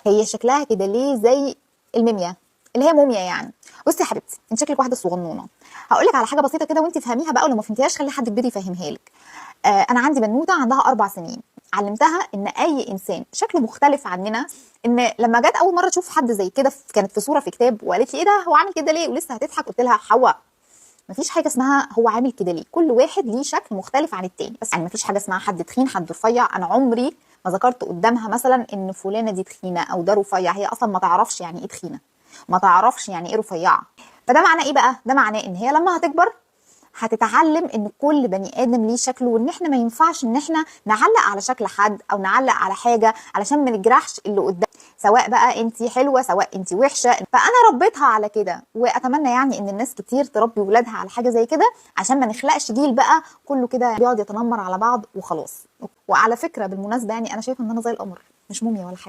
هي شكلها كده ليه زي الموميا، اللي هي موميا يعني. بصي يا حبيبتي، انت شكلك واحده صغنونه. هقول لك على حاجه بسيطه كده وانت فهميها بقى، ولو ما فهمتيهاش خلي حد كبير يفهمها لك. انا عندي بنوته عندها 4 سنين، علمتها ان اي انسان شكله مختلف عننا، ان لما جت اول مره تشوف حد زي كده كانت في صوره في كتاب وقالت لي ايه ده هو عامل كده ليه، ولسه هتضحك، قلت لها حواء مفيش حاجه اسمها هو عامل كده ليه، كل واحد ليه شكل مختلف عن التاني. بس يعني مفيش حاجه اسمها حد تخين حد رفيع. انا عمري ما ذكرت قدامها مثلا ان فلانه دي تخينه او ده رفيع، هي اصلا ما تعرفش يعني ايه تخينه، ما تعرفش يعني ايه رفيعه. فده معناه ايه بقى؟ ده معناه ان هي لما هتكبر هتتعلم ان كل بني ادم ليه شكله، وان احنا ما ينفعش ان احنا نعلق على شكل حد او نعلق على حاجه علشان ما نجرحش اللي قدام، سواء بقى انت حلوه سواء انت وحشه. فانا ربيتها على كده، واتمنى يعني ان الناس كتير تربي ولادها على حاجه زي كده، عشان ما نخلقش جيل بقى كله كده بيقعد يتنمر على بعض وخلاص. وعلى فكره بالمناسبه يعني انا شايفه ان انا زي القمر، مش موميا ولا حاجه.